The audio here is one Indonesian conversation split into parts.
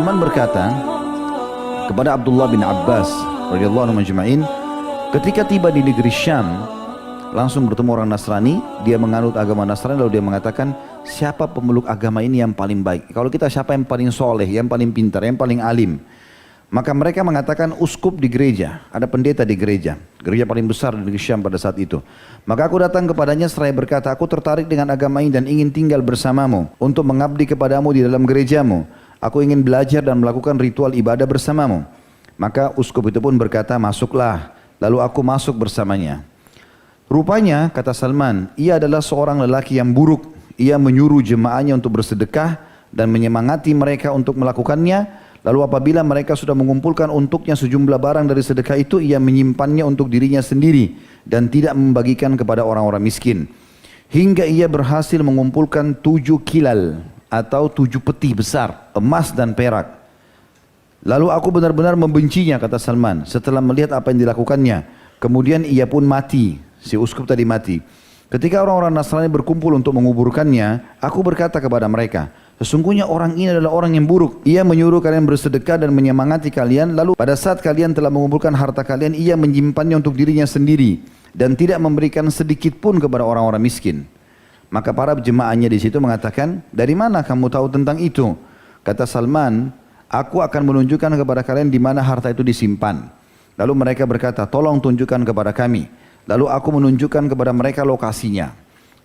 Salman berkata kepada Abdullah bin Abbas radhiyallahu anhu majma'in, ketika tiba di negeri Syam, langsung bertemu orang Nasrani, dia menganut agama Nasrani, lalu dia mengatakan, siapa pemeluk agama ini yang paling baik? Kalau kita siapa yang paling soleh, yang paling pintar, yang paling alim? Maka mereka mengatakan uskup di gereja, ada pendeta di gereja paling besar di negeri Syam pada saat itu. Maka aku datang kepadanya seraya berkata, aku tertarik dengan agama ini dan ingin tinggal bersamamu untuk mengabdi kepadamu di dalam gerejamu. Aku ingin belajar dan melakukan ritual ibadah bersamamu. Maka uskup itu pun berkata, masuklah. Lalu aku masuk bersamanya. Rupanya, kata Salman, ia adalah seorang lelaki yang buruk. Ia menyuruh jemaahnya untuk bersedekah dan menyemangati mereka untuk melakukannya. Lalu apabila mereka sudah mengumpulkan untuknya sejumlah barang dari sedekah itu, ia menyimpannya untuk dirinya sendiri dan tidak membagikan kepada orang-orang miskin. Hingga ia berhasil mengumpulkan 7 kilal atau 7 peti besar, emas dan perak. Lalu aku benar-benar membencinya, kata Salman, setelah melihat apa yang dilakukannya. Kemudian ia pun mati, si uskup tadi mati. Ketika orang-orang Nasrani berkumpul untuk menguburkannya, aku berkata kepada mereka, sesungguhnya orang ini adalah orang yang buruk. Ia menyuruh kalian bersedekah dan menyemangati kalian. Lalu pada saat kalian telah mengumpulkan harta kalian, ia menyimpannya untuk dirinya sendiri dan tidak memberikan sedikit pun kepada orang-orang miskin. Maka para jemaahnya di situ mengatakan, dari mana kamu tahu tentang itu? Kata Salman, aku akan menunjukkan kepada kalian di mana harta itu disimpan. Lalu mereka berkata, tolong tunjukkan kepada kami. Lalu aku menunjukkan kepada mereka lokasinya.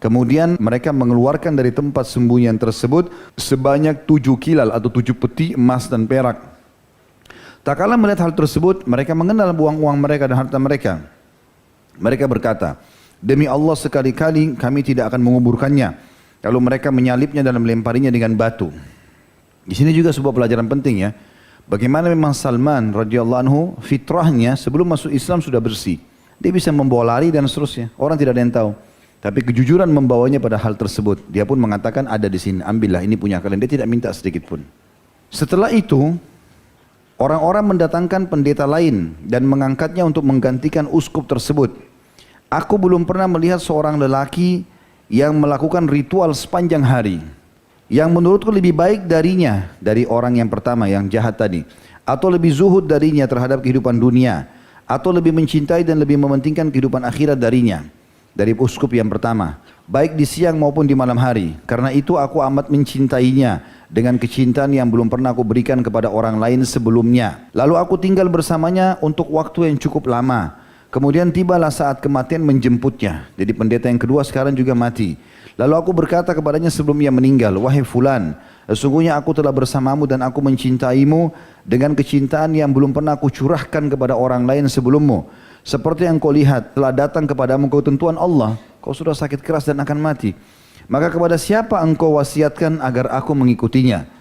Kemudian mereka mengeluarkan dari tempat sembunyian tersebut sebanyak 7 kilal atau 7 peti emas dan perak. Tak kala melihat hal tersebut, mereka mengenal uang-uang mereka dan harta mereka. Mereka berkata, demi Allah sekali-kali kami tidak akan menguburkannya. Lalu mereka menyalipnya dan melemparinya dengan batu. Di sini juga sebuah pelajaran penting ya. Bagaimana memang Salman radhiyallahu anhu fitrahnya sebelum masuk Islam sudah bersih. Dia bisa membawa lari dan seterusnya. Orang tidak ada yang tahu. Tapi kejujuran membawanya pada hal tersebut. Dia pun mengatakan ada di sini, ambillah ini punya kalian. Dia tidak minta sedikit pun. Setelah itu, orang-orang mendatangkan pendeta lain dan mengangkatnya untuk menggantikan uskup tersebut. Aku belum pernah melihat seorang lelaki yang melakukan ritual sepanjang hari, yang menurutku lebih baik darinya, dari orang yang pertama yang jahat tadi, atau lebih zuhud darinya terhadap kehidupan dunia, atau lebih mencintai dan lebih mementingkan kehidupan akhirat darinya, dari uskup yang pertama, baik di siang maupun di malam hari. Karena itu aku amat mencintainya dengan kecintaan yang belum pernah aku berikan kepada orang lain sebelumnya. Lalu aku tinggal bersamanya untuk waktu yang cukup lama. Kemudian tibalah saat kematian menjemputnya. Jadi pendeta yang kedua sekarang juga mati. Lalu aku berkata kepadanya sebelum ia meninggal, wahai fulan, sesungguhnya aku telah bersamamu dan aku mencintaimu dengan kecintaan yang belum pernah aku curahkan kepada orang lain sebelummu. Seperti yang kau lihat telah datang kepadamu ketentuan Allah, kau sudah sakit keras dan akan mati. Maka kepada siapa engkau wasiatkan agar aku mengikutinya?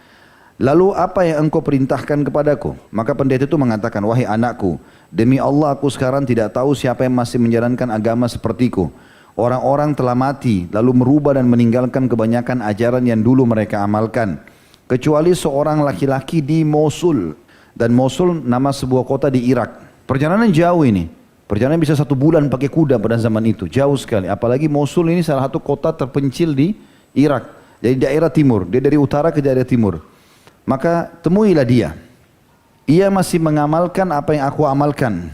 Lalu apa yang engkau perintahkan kepadaku? Maka pendeta itu mengatakan, wahai anakku, demi Allah aku sekarang tidak tahu siapa yang masih menjalankan agama sepertiku. Orang-orang telah mati lalu merubah dan meninggalkan kebanyakan ajaran yang dulu mereka amalkan. Kecuali seorang laki-laki di Mosul. Dan Mosul nama sebuah kota di Irak. Perjalanan jauh ini. Perjalanan bisa 1 bulan pakai kuda pada zaman itu. Jauh sekali. Apalagi Mosul ini salah satu kota terpencil di Irak. Dari daerah timur. Dia dari utara ke daerah timur. Maka temuilah dia. Ia masih mengamalkan apa yang aku amalkan.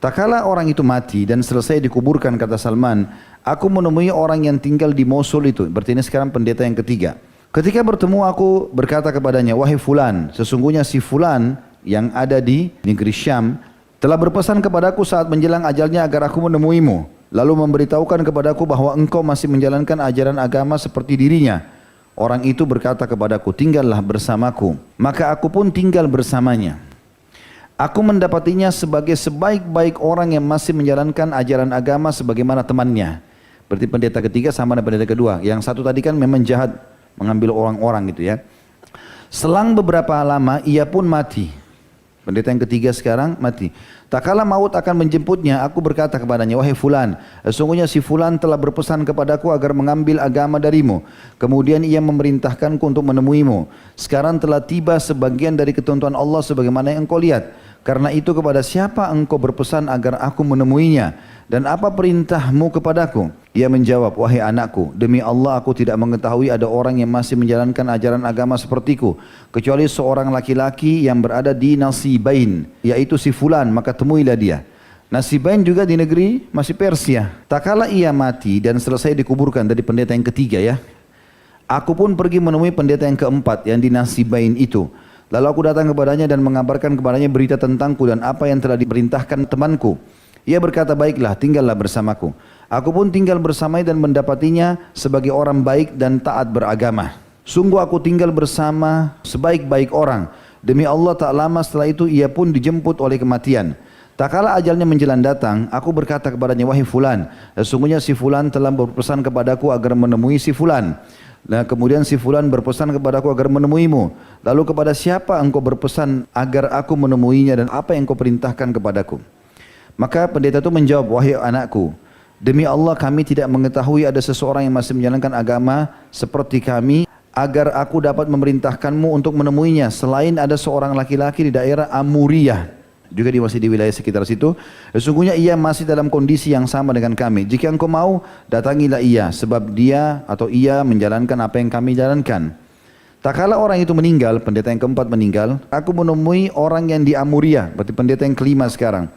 Tak kala orang itu mati dan selesai dikuburkan, kata Salman, aku menemui orang yang tinggal di Mosul itu. Berarti ini sekarang pendeta yang ketiga. Ketika bertemu aku berkata kepadanya, wahai fulan, sesungguhnya si fulan yang ada di negeri Syam telah berpesan kepadaku saat menjelang ajalnya agar aku menemuimu. Lalu memberitahukan kepadaku bahwa engkau masih menjalankan ajaran agama seperti dirinya. Orang itu berkata kepadaku, tinggallah bersamaku. Maka aku pun tinggal bersamanya. Aku mendapatinya sebagai sebaik-baik orang yang masih menjalankan ajaran agama sebagaimana temannya. Berarti pendeta ketiga sama dengan pendeta kedua. Yang satu tadi kan memang jahat, mengambil orang-orang gitu ya. Selang beberapa lama ia pun mati. Pendeta yang ketiga sekarang mati. Tak kala maut akan menjemputnya, aku berkata kepadanya, wahai fulan, sesungguhnya si fulan telah berpesan kepadaku agar mengambil agama darimu. Kemudian ia memerintahkanku untuk menemuimu. Sekarang telah tiba sebagian dari ketentuan Allah sebagaimana yang engkau lihat. Karena itu kepada siapa engkau berpesan agar aku menemuinya? Dan apa perintahmu kepadaku? Ia menjawab, wahai anakku, demi Allah aku tidak mengetahui ada orang yang masih menjalankan ajaran agama sepertiku, kecuali seorang laki-laki yang berada di Nasibain, yaitu si fulan, maka temuilah dia. Nasibain juga di negeri masih Persia. Tak kala ia mati dan selesai dikuburkan, dari pendeta yang ketiga ya. Aku pun pergi menemui pendeta yang keempat yang di Nasibain itu. Lalu aku datang kepadanya dan mengabarkan kepadanya berita tentangku dan apa yang telah diperintahkan temanku. Ia berkata, baiklah, tinggallah bersamaku. Aku pun tinggal bersamanya dan mendapatinya sebagai orang baik dan taat beragama. Sungguh aku tinggal bersama sebaik-baik orang. Demi Allah tak lama setelah itu ia pun dijemput oleh kematian. Tak kala ajalnya menjelang datang, aku berkata kepadanya, wahai fulan, sesungguhnya si fulan telah berpesan kepadaku agar menemui si fulan. Nah, kemudian si fulan berpesan kepadaku agar menemuimu. Lalu kepada siapa engkau berpesan agar aku menemuinya dan apa yang engkau perintahkan kepadaku? Maka pendeta itu menjawab, wahai anakku, demi Allah kami tidak mengetahui ada seseorang yang masih menjalankan agama seperti kami agar aku dapat memerintahkanmu untuk menemuinya selain ada seorang laki-laki di daerah Amuriyah. Juga masih di wilayah sekitar situ. Sesungguhnya ia masih dalam kondisi yang sama dengan kami. Jika engkau mau, datangilah ia, sebab dia atau ia menjalankan apa yang kami jalankan. Tak kala orang itu meninggal, pendeta yang keempat meninggal, aku menemui orang yang di Amuriyah, berarti pendeta yang kelima sekarang.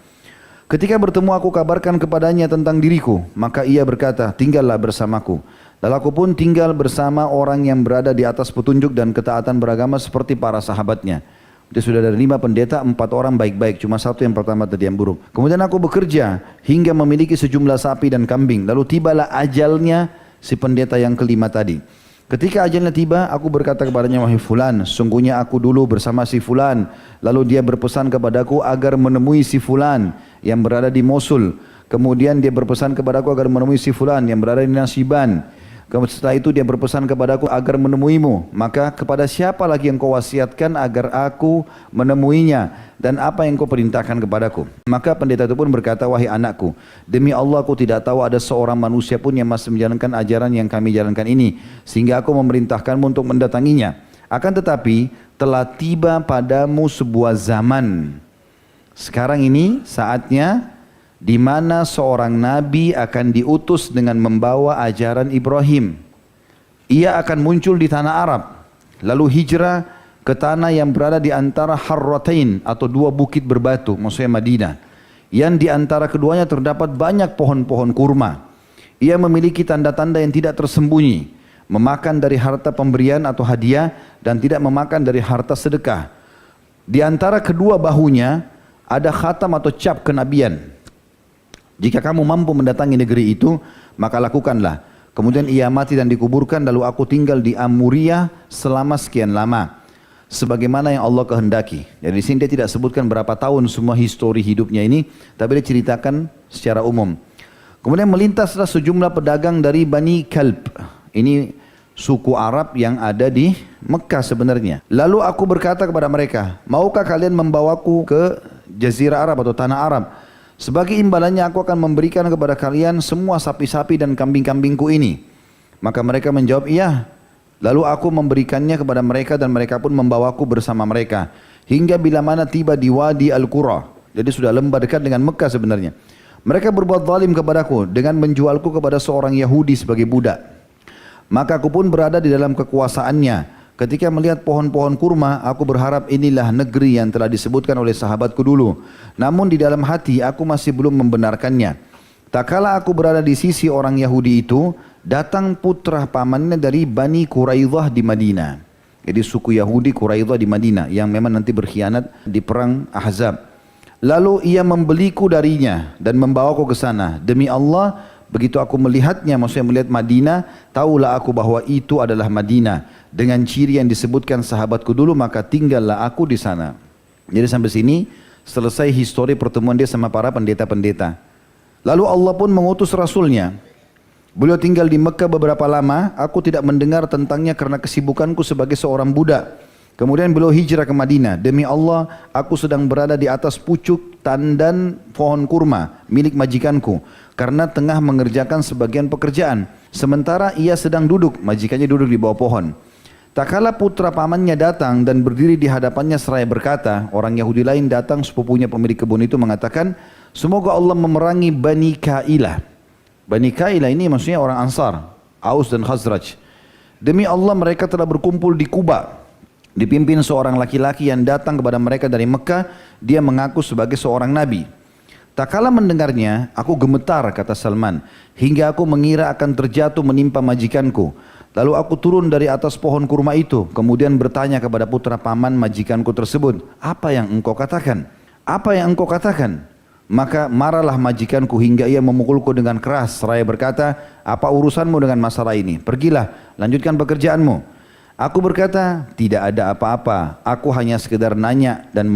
Ketika bertemu aku kabarkan kepadanya tentang diriku, maka ia berkata, tinggallah bersamaku. Lalu aku pun tinggal bersama orang yang berada di atas petunjuk dan ketaatan beragama seperti para sahabatnya. Dia sudah ada 5 pendeta, 4 orang baik-baik, cuma 1 yang pertama tadi yang buruk. Kemudian aku bekerja hingga memiliki sejumlah sapi dan kambing. Lalu tibalah ajalnya si pendeta yang kelima tadi. Ketika ajalnya tiba, aku berkata kepadanya, wahai fulan, sungguhnya aku dulu bersama si fulan. Lalu dia berpesan kepadaku agar menemui si fulan yang berada di Mosul. Kemudian dia berpesan kepadaku agar menemui si fulan yang berada di Nasiban. Setelah itu dia berpesan kepadaku agar menemuimu. Maka kepada siapa lagi yang kau wasiatkan agar aku menemuinya? Dan apa yang kau perintahkan kepadaku? Maka pendeta itu pun berkata, wahai anakku, demi Allah aku tidak tahu ada seorang manusia pun yang masih menjalankan ajaran yang kami jalankan ini, sehingga aku memerintahkanmu untuk mendatanginya. Akan tetapi telah tiba padamu sebuah zaman. Sekarang ini saatnya di mana seorang nabi akan diutus dengan membawa ajaran Ibrahim. Ia akan muncul di tanah Arab, lalu hijrah ke tanah yang berada di antara Harratain atau 2 bukit berbatu, maksudnya Madinah, yang di antara keduanya terdapat banyak pohon-pohon kurma. Ia memiliki tanda-tanda yang tidak tersembunyi, memakan dari harta pemberian atau hadiah dan tidak memakan dari harta sedekah. Di antara kedua bahunya ada khatam atau cap kenabian. Jika kamu mampu mendatangi negeri itu, maka lakukanlah. Kemudian ia mati dan dikuburkan, lalu aku tinggal di Amuriyah selama sekian lama, sebagaimana yang Allah kehendaki. Jadi di sini dia tidak sebutkan berapa tahun semua histori hidupnya ini, tapi dia ceritakan secara umum. Kemudian melintaslah sejumlah pedagang dari Bani Kalb. Ini suku Arab yang ada di Mekah sebenarnya. Lalu aku berkata kepada mereka, maukah kalian membawaku ke Jazirah Arab atau Tanah Arab? Sebagai imbalannya aku akan memberikan kepada kalian semua sapi-sapi dan kambing-kambingku ini. Maka mereka menjawab, iya. Lalu aku memberikannya kepada mereka dan mereka pun membawaku bersama mereka. Hingga bila mana tiba di Wadi Al-Qura. Jadi sudah lembah dekat dengan Mekah sebenarnya. Mereka berbuat zalim kepadaku dengan menjualku kepada seorang Yahudi sebagai budak. Maka aku pun berada di dalam kekuasaannya. Ketika melihat pohon-pohon kurma, aku berharap inilah negeri yang telah disebutkan oleh sahabatku dulu. Namun di dalam hati aku masih belum membenarkannya. Tak kala aku berada di sisi orang Yahudi itu, datang putra pamannya dari Bani Quraidah di Madinah. Jadi suku Yahudi Quraidah di Madinah yang memang nanti berkhianat di perang Ahzab. Lalu ia membeliku darinya dan membawaku ke sana. Demi Allah, begitu aku melihatnya, maksudnya melihat Madinah, tahulah aku bahwa itu adalah Madinah. Dengan ciri yang disebutkan sahabatku dulu, maka tinggallah aku di sana. Jadi sampai sini selesai histori pertemuan dia sama para pendeta-pendeta. Lalu Allah pun mengutus Rasulnya. Beliau tinggal di Mekah beberapa lama, aku tidak mendengar tentangnya karena kesibukanku sebagai seorang budak. Kemudian beliau hijrah ke Madinah. Demi Allah, aku sedang berada di atas pucuk tandan pohon kurma milik majikanku, karena tengah mengerjakan sebagian pekerjaan. Sementara ia sedang duduk, majikannya duduk di bawah pohon. Tak kala putra pamannya datang dan berdiri di hadapannya seraya berkata, orang Yahudi lain datang, sepupunya pemilik kebun itu mengatakan, semoga Allah memerangi Bani Kailah. Bani Kailah ini maksudnya orang Ansar, Aus dan Khazraj. Demi Allah mereka telah berkumpul di Kuba, dipimpin seorang laki-laki yang datang kepada mereka dari Mekah, dia mengaku sebagai seorang nabi. Tak kala mendengarnya, aku gemetar, kata Salman, hingga aku mengira akan terjatuh menimpa majikanku. Lalu aku turun dari atas pohon kurma itu, kemudian bertanya kepada putra paman majikanku tersebut, apa yang engkau katakan? Apa yang engkau katakan? Maka marahlah majikanku hingga ia memukulku dengan keras, seraya berkata, apa urusanmu dengan masalah ini? Pergilah, lanjutkan pekerjaanmu. Aku berkata, tidak ada apa-apa, aku hanya sekedar nanya dan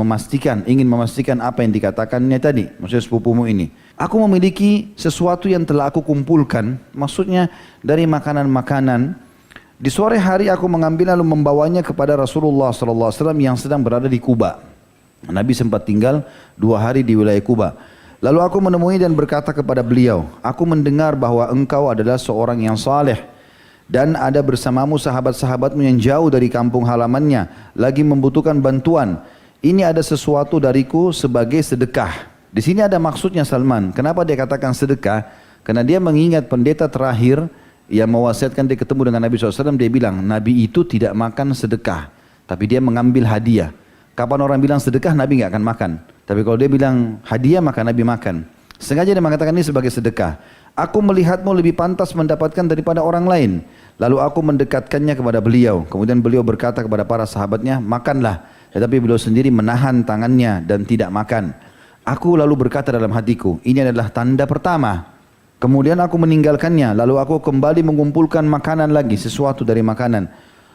ingin memastikan apa yang dikatakannya tadi, maksudnya sepupumu ini. Aku memiliki sesuatu yang telah aku kumpulkan, maksudnya dari makanan-makanan. Di sore hari aku mengambil lalu membawanya kepada Rasulullah SAW yang sedang berada di Kuba. Nabi sempat tinggal 2 hari di wilayah Kuba. Lalu aku menemui dan berkata kepada beliau, aku mendengar bahwa engkau adalah seorang yang saleh. Dan ada bersamamu sahabat-sahabatmu yang jauh dari kampung halamannya, lagi membutuhkan bantuan. Ini ada sesuatu dariku sebagai sedekah. Di sini ada maksudnya Salman. Kenapa dia katakan sedekah? Karena dia mengingat pendeta terakhir yang mewasiatkan dia ketemu dengan Nabi SAW. Dia bilang, Nabi itu tidak makan sedekah, tapi dia mengambil hadiah. Kapan orang bilang sedekah, Nabi nggak akan makan. Tapi kalau dia bilang hadiah, maka Nabi makan. Sengaja dia mengatakan ini sebagai sedekah. Aku melihatmu lebih pantas mendapatkan daripada orang lain. Lalu aku mendekatkannya kepada beliau. Kemudian beliau berkata kepada para sahabatnya, makanlah. Tetapi beliau sendiri menahan tangannya dan tidak makan. Aku lalu berkata dalam hatiku, ini adalah tanda pertama. Kemudian aku meninggalkannya. Lalu aku kembali mengumpulkan makanan lagi, sesuatu dari makanan.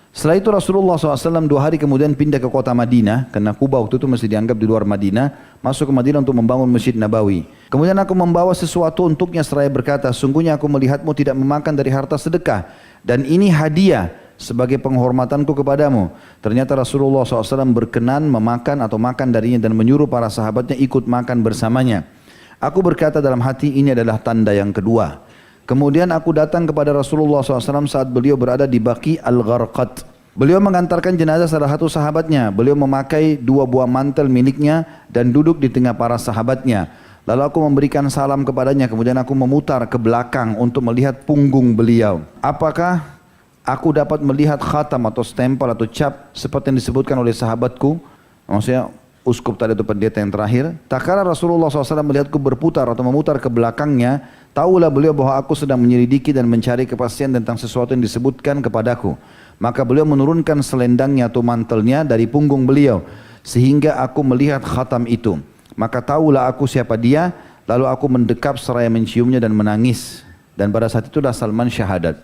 Setelah itu Rasulullah SAW 2 hari kemudian pindah ke kota Madinah, karena Kuba waktu itu masih dianggap di luar Madinah, masuk ke Madinah untuk membangun Masjid Nabawi. Kemudian aku membawa sesuatu untuknya seraya berkata, sungguhnya aku melihatmu tidak memakan dari harta sedekah, dan ini hadiah sebagai penghormatanku kepadamu. Ternyata Rasulullah SAW berkenan memakan atau makan darinya dan menyuruh para sahabatnya ikut makan bersamanya. Aku berkata dalam hati, ini adalah tanda yang kedua. Kemudian aku datang kepada Rasulullah SAW saat beliau berada di Baqi Al-Gharqad. Beliau mengantarkan jenazah salah satu sahabatnya. Beliau memakai 2 buah mantel miliknya dan duduk di tengah para sahabatnya. Lalu aku memberikan salam kepadanya. Kemudian aku memutar ke belakang untuk melihat punggung beliau. Apakah aku dapat melihat khatam atau stempel atau cap seperti yang disebutkan oleh sahabatku? Maksudnya uskup tadi itu pendeta yang terakhir. Tak kala Rasulullah SAW melihatku berputar atau memutar ke belakangnya, tahulah beliau bahwa aku sedang menyelidiki dan mencari kepastian tentang sesuatu yang disebutkan kepadaku. Maka beliau menurunkan selendangnya atau mantelnya dari punggung beliau, sehingga aku melihat khatam itu. Maka tahulah aku siapa dia, lalu aku mendekap seraya menciumnya dan menangis. Dan pada saat itulah Salman syahadat.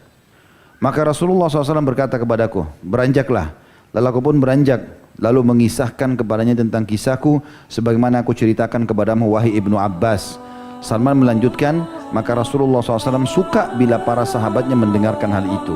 Maka Rasulullah SAW berkata kepadaku, beranjaklah. Lalu aku pun beranjak, lalu mengisahkan kepadanya tentang kisahku sebagaimana aku ceritakan kepadamu wahai Ibnu Abbas. Salman melanjutkan, maka Rasulullah SAW suka bila para sahabatnya mendengarkan hal itu.